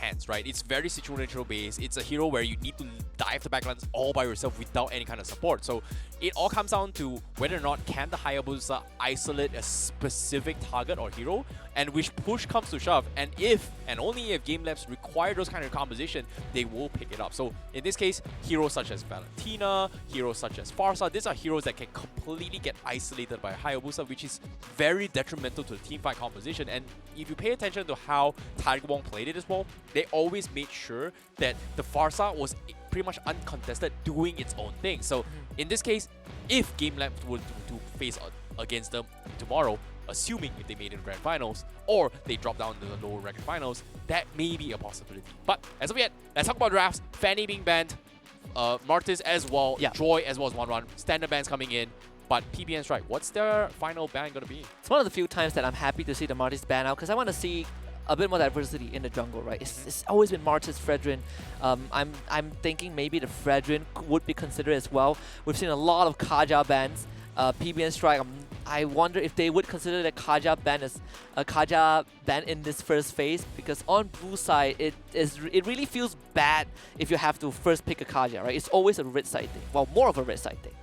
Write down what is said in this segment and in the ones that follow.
hands, right? It's very situational based. It's a hero where you need to dive the backlines all by yourself without any kind of support. So it all comes down to whether or not can the Hayabusa isolate a specific target or hero, and which push comes to shove, and if and only if GameLabs require those kind of composition, they will pick it up. So in this case, heroes such as Valentina, heroes such as Farsa, these are heroes that can completely get isolated by Hayabusa, which is very detrimental to the teamfight composition. And if you pay attention to how Tiger Wong played it as well, they always made sure that the Farsa was pretty much uncontested, doing its own thing. So in this case, if GameLabs were to face against them tomorrow, assuming if they made it in Grand Finals, or they drop down to the lower bracket finals, that may be a possibility. But as of yet, let's talk about drafts. Fanny being banned, Martis as well, Joy as well as 1-1, standard bans coming in. But PBN Strike, what's their final ban going to be? It's one of the few times that I'm happy to see the Martis ban out, because I want to see a bit more diversity in the jungle, right? It's always been Martis, Fredrin. I'm thinking maybe the Fredrin would be considered as well. We've seen a lot of Kaja bans. PBN Strike, I wonder if they would consider the Kaja ban as a Kaja ban in this first phase, because on blue side, it really feels bad if you have to first pick a Kaja, right? It's always a red side thing. Well, more of a red side thing.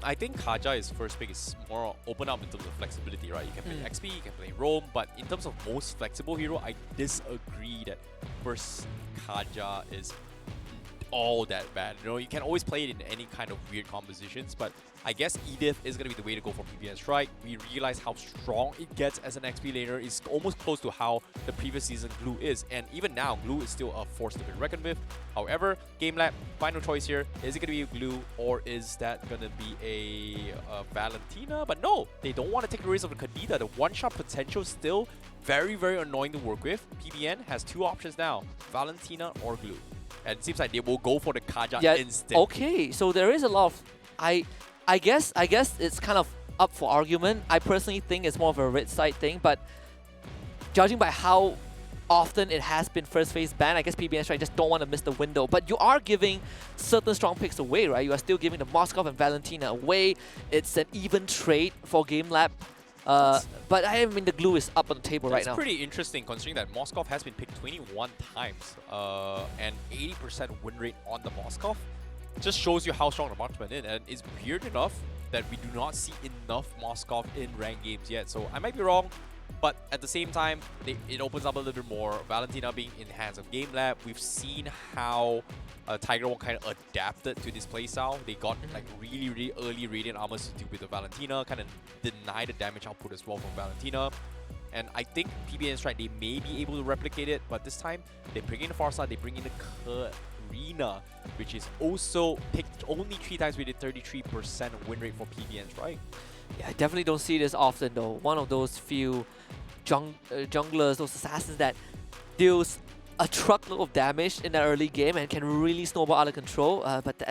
I think Kaja's first pick is more open up in terms of flexibility, right? You can play XP, you can play Roam, but in terms of most flexible hero, I disagree that first Kaja is all that bad. You know, you can always play it in any kind of weird compositions, but I guess Edith is going to be the way to go for PBN Strike. We realize how strong it gets as an XP laner. It's almost close to how the previous season Glue is, and even now, Glue is still a force to be reckoned with. However, GameLab, final choice here. Is it going to be Glue, or is that going to be a Valentina? But no, they don't want to take the risk of the Kadita. The one-shot potential is still very, very annoying to work with. PBN has two options now, Valentina or Glue. And it seems like they will go for the Kaja instead. Okay, so there is a lot of... I guess it's kind of up for argument. I personally think it's more of a red side thing, but judging by how often it has been first phase ban, I guess PBN Strike just don't want to miss the window. But you are giving certain strong picks away, right? You are still giving the Moskov and Valentina away. It's an even trade for GameLab. But I mean, the Glue is up on the table right now. It's pretty interesting considering that Moskov has been picked 21 times and 80% win rate on the Moskov. Just shows you how strong the marksman is, and it's weird enough that we do not see enough Moskov in ranked games yet. So I might be wrong, but at the same time, it opens up a little bit more. Valentina being in the hands of GameLab, we've seen how Tiger Wong kind of adapted to this playstyle. They got like really early Radiant Armors to do with the Valentina, kind of deny the damage output as well from Valentina. And I think PBN Strike, they may be able to replicate it, but this time they bring in the Farsa, they bring in the Karina, which is also picked only 3 times with a 33% win rate for PBN Strike. Yeah, I definitely don't see this often though. One of those few junglers, those assassins that deals a truckload of damage in the early game and can really snowball out of control. But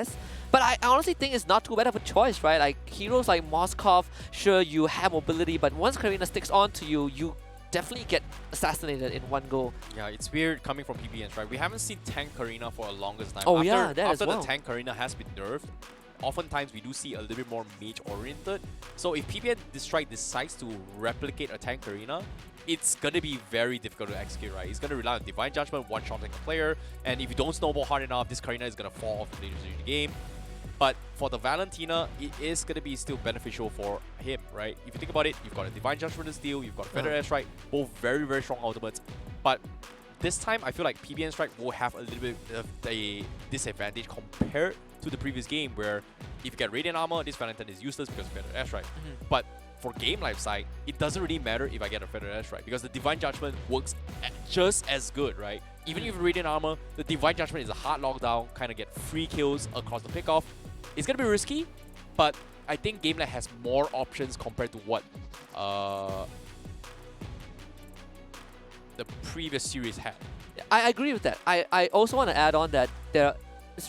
I honestly think it's not too bad of a choice, right? Like heroes like Moskov, sure you have mobility, but once Karina sticks on to you, you definitely get assassinated in one go. Yeah, it's weird coming from PBNs, right? We haven't seen tank Karina for a longest time. Oh after, yeah, that after as well. the tank Karina has been nerfed, oftentimes we do see a little bit more mage oriented. So if PBN Strike decides to replicate a tank Karina, it's gonna be very difficult to execute, right? It's gonna rely on Divine Judgment, one-shotting a player, and if you don't snowball hard enough, this Karina is gonna fall off later in the game. But for the Valentina, it is gonna be still beneficial for him, right? If you think about it, you've got a Divine Judgment to steal, you've got Feather Airstrike, both very strong ultimates. But this time, I feel like PBN Strike will have a little bit of a disadvantage compared to the previous game, where if you get Radiant Armor, this Valentina is useless because of Feather Airstrike. But for GameLab side, it doesn't really matter if I get a Feather Airstrike because the Divine Judgment works just as good, right? Even if Radiant Armor, the Divine Judgment is a hard lockdown, kind of get free kills across the pickoff. It's gonna be risky, but I think GameLab has more options compared to what the previous series had. I agree with that. I also want to add on that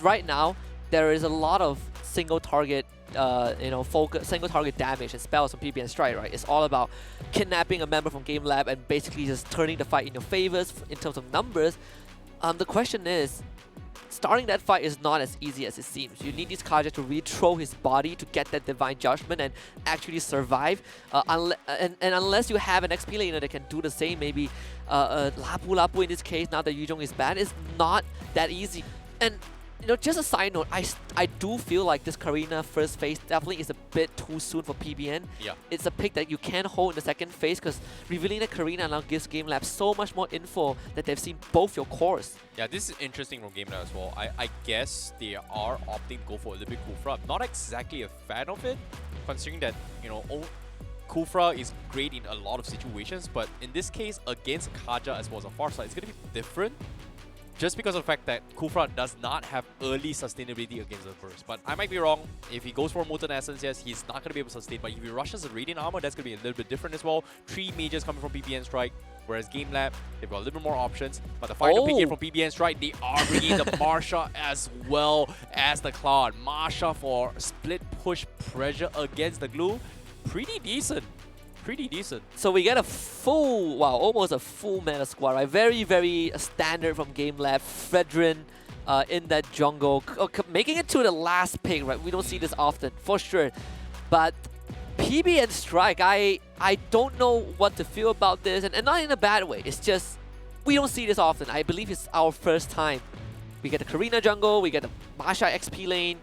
right now there is a lot of single target single target damage and spells from PBN Strike, right? It's all about kidnapping a member from GameLab and basically just turning the fight in your favors in terms of numbers. The question is, starting that fight is not as easy as it seems. You need this Kaja to rethrow his body to get that Divine Judgment and actually survive. And unless you have an XP laner that can do the same, maybe Lapu Lapu in this case, now that Yuzhong is banned, it's not that easy. And you know, just a side note, I do feel like this Karina first phase definitely is a bit too soon for PBN. Yeah. It's a pick that you can hold in the second phase because revealing that Karina now gives GameLab so much more info that they've seen both your cores. Yeah, this is interesting from GameLab as well. I guess they are opting to go for a little bit Kufra. I'm not exactly a fan of it, considering that, you know, Kufra is great in a lot of situations, but in this case, against Kaja as well as a Farsight, it's going to be different. Just because of the fact that Kufra does not have early sustainability against the burst. But I might be wrong. If he goes for Molten Essence, yes, he's not going to be able to sustain. But if he rushes a Radiant Armor, that's going to be a little bit different as well. 3 mages coming from PBN Strike. Whereas GameLab, they've got a little bit more options. But the final pick here from PBN Strike, they are bringing the Marsha as well as the Cloud. Marsha for split push pressure against the Glue. Pretty decent. Pretty decent. So we get a full, wow, almost a full meta squad, right? Very, very standard from GameLab. Fredrin in that jungle, making it to the last pick, right? We don't see this often, for sure. But PBN Strike, I don't know what to feel about this, and not in a bad way. It's just, we don't see this often. I believe it's our first time. We get the Karina jungle, we get the Masha XP lane.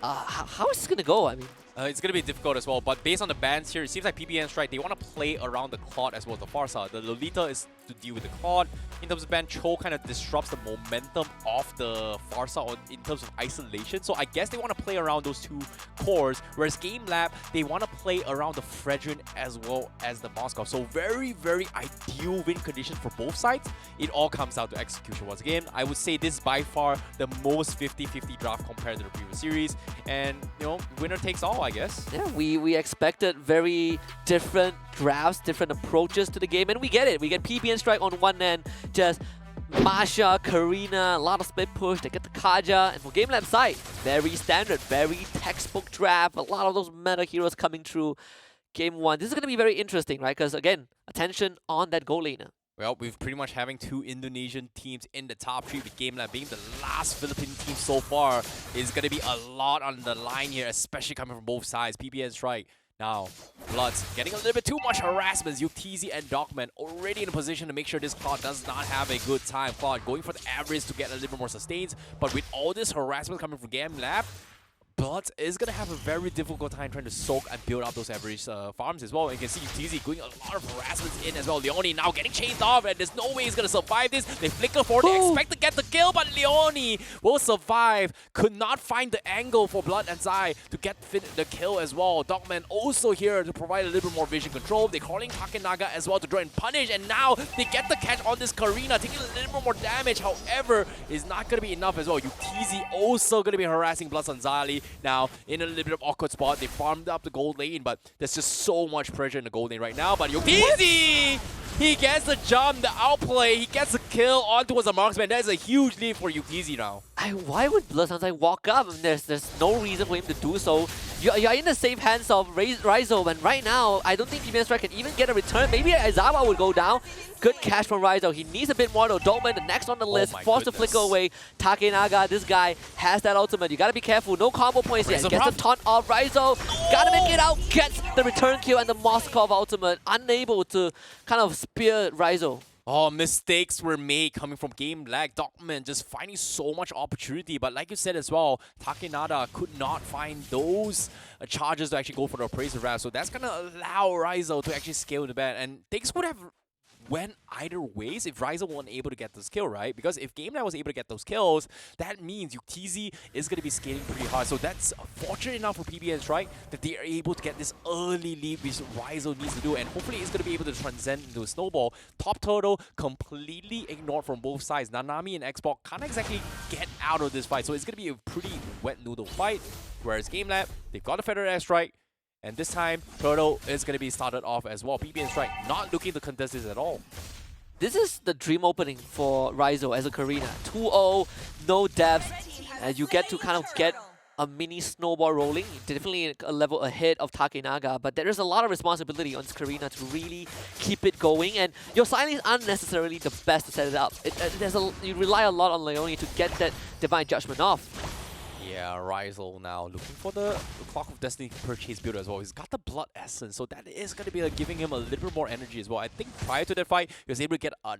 How is this going to go? I mean, it's going to be difficult as well, but based on the bans here, it seems like PBN Strike, they want to play around the Claude as well as the Farsa. The Lolita is to deal with the Claude. In terms of ban, Cho kind of disrupts the momentum of the Farsa in terms of isolation. So I guess they want to play around those two cores, whereas GameLab, they want to play around the Fredrin as well as the Moskov. So very, very ideal win conditions for both sides. It all comes down to execution. Once again, I would say this is by far the most 50-50 draft compared to the previous series. And, you know, winner takes all, I guess. Yeah, we expected very different drafts, different approaches to the game, and we get it. We get PBN Strike on one end, just Masha, Karina, a lot of split push, they get the Kaja, and for GameLab side, very standard, very textbook draft, a lot of those meta heroes coming through game one. This is going to be very interesting, right? Because again, attention on that goal laner. Well, we've pretty much having 2 Indonesian teams in the top 3 with GameLab being the last Philippine team so far. Is going to be a lot on the line here, especially coming from both sides. PBN Strike. Now, Bloods getting a little bit too much harassment. Yuktz and Dogman already in a position to make sure this Cloud does not have a good time. Cloud going for the average to get a little bit more sustains. But with all this harassment coming from GameLab, Bloods is going to have a very difficult time trying to soak and build up those average farms as well. And you can see Yuktz going a lot of harassments in as well. Leone now getting chased off, and there's no way he's going to survive this. They flicker forward, they expect to get the kill, but Leone will survive. Could not find the angle for Blood and Zai to get the kill as well. Dogman also here to provide a little bit more vision control. They're calling Takenaga as well to try and punish, and now they get the catch on this Karina, taking a little bit more damage. However, it's not going to be enough as well. Yuktz also going to be harassing Bloods and Zali. Now, in a little bit of awkward spot, they farmed up the gold lane, but there's just so much pressure in the gold lane right now. But Yuktz, he gets the jump, the outplay, he gets the kill on towards the marksman. That is a huge lead for Yuktz now. Why would Bloodhound walk up? I mean, there's no reason for him to do so. You're in the safe hands of Rizzo, and right now, I don't think PBN Strike can even get a return. Maybe Aizawa would go down. Good catch from Rizzo. He needs a bit more though. Dolman, the next on the list, forced to flicker away. Takenaga, this guy has that ultimate. You gotta be careful. No combo points yet. Gets the taunt off Rizzo. Gotta make it out. Gets the return kill and the Moskov ultimate. Unable to kind of spear Rizzo. Oh, mistakes were made coming from GameLab. Dogman just finding so much opportunity. But like you said as well, Takenada could not find those charges to actually go for the appraiser round. So that's going to allow Rizzo to actually scale the ban. And things would have went either ways if Rizzo wasn't able to get this kill, right? Because if GameLab was able to get those kills, that means Yuktz is going to be scaling pretty hard. So that's fortunate enough for PBN Strike that they are able to get this early lead, which Rizzo needs to do. And hopefully it's going to be able to transcend into a snowball. Top Turtle completely ignored from both sides. Nanami and Xbox can't exactly get out of this fight. So it's going to be a pretty wet noodle fight. Whereas GameLab, they've got a Feather Airstrike. And this time, Turtle is going to be started off as well. PBN Strike not looking to contest this at all. This is the dream opening for Rizzo as a Karina. 2-0, no depth, and you get to kind of get a mini snowball rolling, definitely a level ahead of Takenaga, but there is a lot of responsibility on Karina to really keep it going, and your silence aren't necessarily the best to set it up. You rely a lot on Leone to get that Divine Judgment off. Yeah, Rizal now looking for the Clock of Destiny purchase build as well. He's got the Blood Essence, so that is going to be giving him a little bit more energy as well. I think prior to that fight, he was able to get a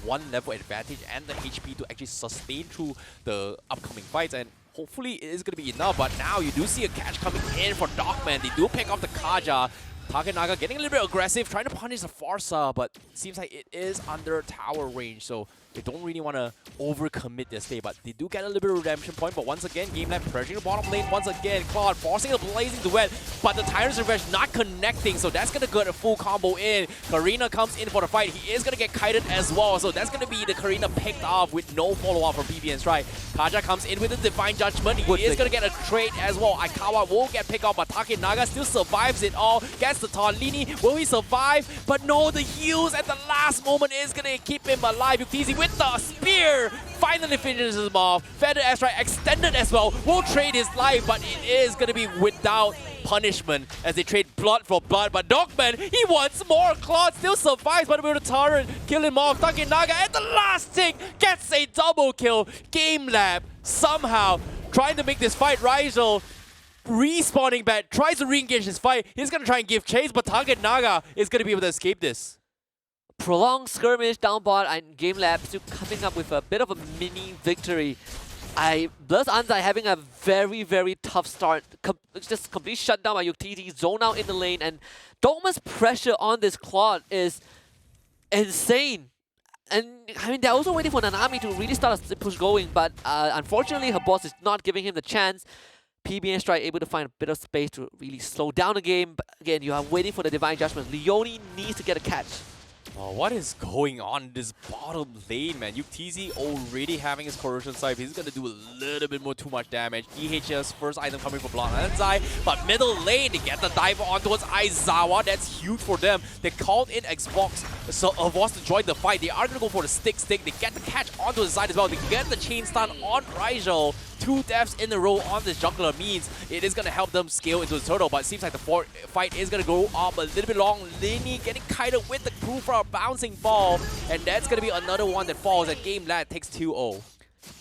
one level advantage and the HP to actually sustain through the upcoming fights, and hopefully it is going to be enough. But now you do see a catch coming in for Dogman. They do pick off the Kaja. Takenaga getting a little bit aggressive, trying to punish the Farsa, but it seems like it is under tower range, so they don't really want to overcommit their stay, but they do get a little bit of redemption point. But once again, GameLab pressuring the bottom lane once again. Claude forcing a blazing duet, but the Tyrant's Revenge not connecting, so that's going to get a full combo in. Karina comes in for the fight. He is going to get kited as well, so that's going to be the Karina picked off with no follow-up from PBN Strike. Kaja comes in with the Divine Judgment. He is going to get a trade as well. Aikawa will get picked off, but Takenaga still survives it all. Gets the taunt. Lini, will he survive? But no, the heals at the last moment is going to keep him alive. Yukizi with the spear finally finishes him off. Feather Airstrike extended as well. Will trade his life, but it is going to be without punishment as they trade blood for blood. But Dogman, he wants more. Claude still survives, but with the turret, kill him off. Takenaga at the last tick gets a double kill. GameLab somehow trying to make this fight. Rizal respawning back, tries to re-engage his fight. He's going to try and give chase, but Takenaga is going to be able to escape this. Prolonged skirmish down bot, and GameLab still coming up with a bit of a mini victory. Blurs Anzai having a very, very tough start. Just complete shutdown by Yuktiti, zone out in the lane, and Dogma's pressure on this Claude is insane. And I mean, they're also waiting for Nanami to really start a push going, but unfortunately her boss is not giving him the chance. PBN Strike able to find a bit of space to really slow down the game, but again, you are waiting for the Divine Judgment. Leone needs to get a catch. Oh, what is going on in this bottom lane, man? Yuktzi already having his corrosion scythe. He's going to do a little bit more too much damage. EHS first item coming for Blonde Anzai, but middle lane, they get the diver on towards Aizawa. That's huge for them. They called in Xbox so Voss to join the fight. They are going to go for the stick. They get the catch onto the side as well. They get the chain stun on Rigel. 2 deaths in a row on this jungler means it is going to help them scale into the turtle, but it seems like the fight is going to go up a little bit long. Lini getting kited with the crew for a bouncing ball, and that's going to be another one that falls, and GameLab takes 2-0.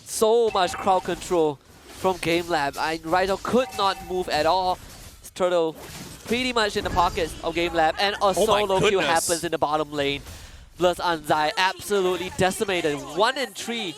So much crowd control from GameLab. Rigel could not move at all. Turtle pretty much in the pockets of GameLab, and a solo kill happens in the bottom lane. Blurs Anzai absolutely decimated. 1 and 3,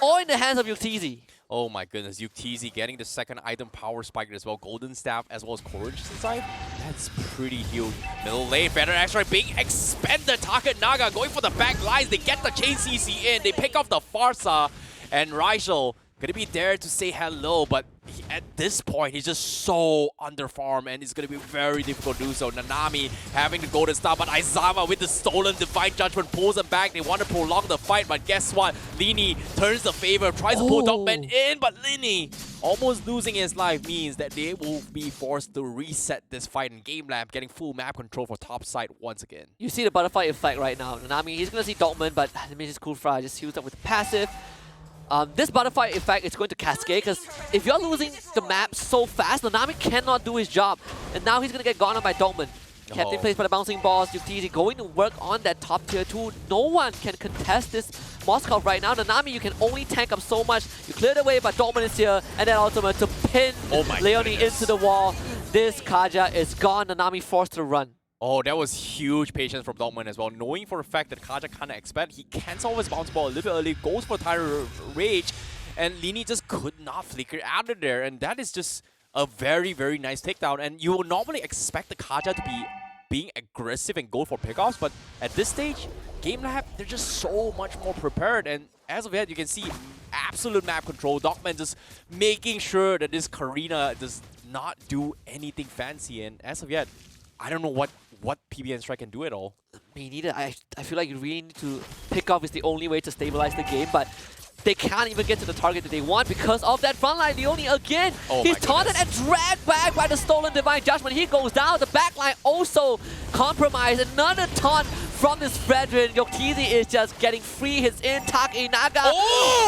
all in the hands of Yuktzi. Oh my goodness, Yuktzi getting the second item power spike as well. Golden Staff as well as Courage inside. That's pretty huge. Middle lane, Feather Airstrike being expended. Takenaga going for the back lines. They get the chain CC in. They pick off the Farsa. And Rigel gonna be there to say hello, but at this point, he's just so underfarmed, and it's gonna be very difficult to do so. Nanami having the golden star, but Aizawa with the stolen Divine Judgment pulls him back. They want to prolong the fight, but guess what? Lini turns the favor, tries to pull Dogman in, but Lini almost losing his life means that they will be forced to reset this fight, and GameLab getting full map control for top side once again. You see the butterfly effect right now. Nanami, he's gonna see Dogman, but let me just cool fry, just heals up with the passive. This butterfly effect is going to cascade, because if you're losing the map so fast, Nanami cannot do his job. And now he's going to get gone on by Dogman. Captain placed by the bouncing balls. Yuktzi going to work on that top tier 2. No one can contest this Moskov right now. Nanami, you can only tank up so much. You clear the way, but Dogman is here. And then ultimate to pin Leone into the wall. This Kaja is gone. Nanami forced to run. Oh, that was huge patience from Dogman as well. Knowing for a fact that Kaja can't expect, he cancels his bounce ball a little bit early, goes for Tyrant Rage, and Lini just could not flicker out of there. And that is just a very, very nice takedown. And you will normally expect the Kaja to be being aggressive and go for pickoffs, but at this stage, GameLab, they're just so much more prepared. And as of yet, you can see absolute map control. Dogman just making sure that this Karina does not do anything fancy. And as of yet, I don't know what PBN Strike can do at all. Me neither. I feel like you really need to pick off is the only way to stabilize the game, but they can't even get to the target that they want because of that frontline. Leone again. He's taunted and dragged back by the stolen Divine Judgment. He goes down. The backline also compromised. Another taunt from this Fredrin. Yuktzi is just getting free his in. Takenaga.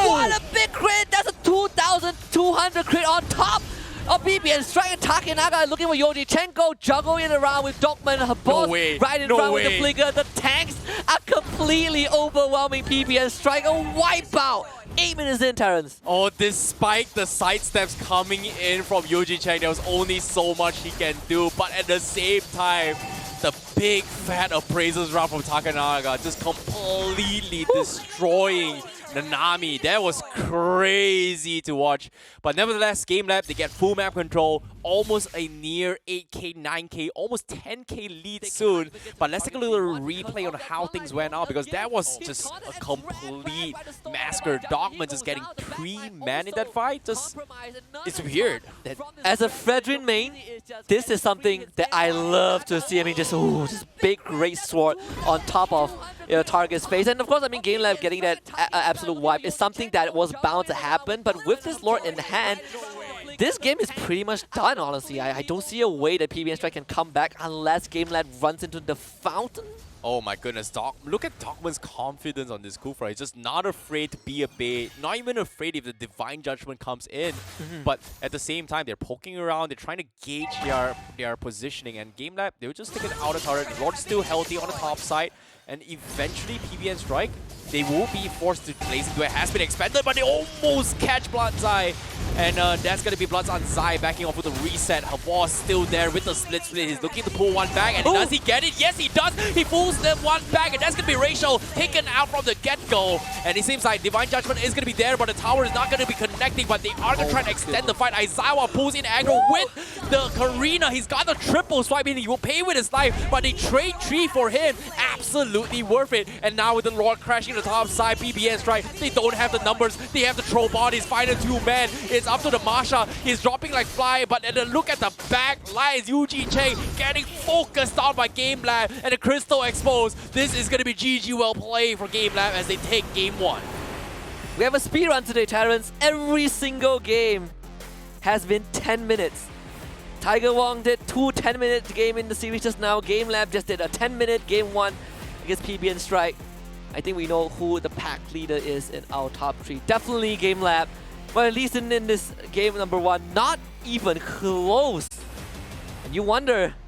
What a big crit. That's a 2,200 crit on top of BBN Strike and Takenaga looking for Yojichenko, juggling it around with Dogman, her boss way. right in No front way. with the flicker. The tanks are completely overwhelming PBN Strike. A wipeout. 8 minutes in, Terrence. Oh, despite the sidesteps coming in from Yuji Chang, there was only so much he can do. But at the same time, the big fat appraisals round from Takenaga just completely destroying Nanami. That was crazy to watch. But nevertheless, GameLab, they get full map control, almost a near 8k, 9k, almost 10k lead soon. But let's take a little replay on how things went out, because that was just a complete massacre. Dogman just getting 3 men in that fight. Just, it's weird. As a Fredrin main, this is something that I love to see. I mean, just big great sword on top of target's face. And of course, I mean, GameLab getting that absolute wipe is something that was bound to happen. But with this lord in hand, this game is pretty much done, honestly. I don't see a way that PBN Strike can come back unless GameLab runs into the fountain. Oh my goodness, look at Dogman's confidence on this Kufra. He's just not afraid to be a bait, not even afraid if the Divine Judgment comes in. But at the same time, they're poking around, they're trying to gauge their positioning. And GameLab, they will just take an outer turret. The Lord's still healthy on the top side. And eventually, PBN Strike, they will be forced to place into it. Has been expanded, but they almost catch Blood's-Eye. And that's going to be Blood's-Eye Zai backing off with a reset. Her boss still there with the split. He's looking to pull one back. And does he get it? Yes, he does. He pulls them one back. And that's going to be Rachel taken out from the get-go. And it seems like Divine Judgment is going to be there, but the tower is not going to be connecting. But they are going to try to extend the fight. Aizawa pulls in aggro with the Karina. He's got the triple swipe in. He will pay with his life. But they trade 3 for him. Absolutely worth it. And now with the Lord crashing the top side, PBN Strike, they don't have the numbers. They have to throw bodies, find a 2-man. It's up to the Masha. He's dropping like fly, but then look at the back lines. Yuji Cheng getting focused on by GameLab, and the Crystal exposed. This is going to be GG well played for GameLab as they take game 1. We have a speed run today, Terrence. Every single game has been 10 minutes. Tiger Wong did 2 10-minute game in the series just now. GameLab just did a 10-minute game 1 against PBN Strike. I think we know who the pack leader is in our top 3. Definitely GameLab. But at least in this game number 1, not even close. And you wonder,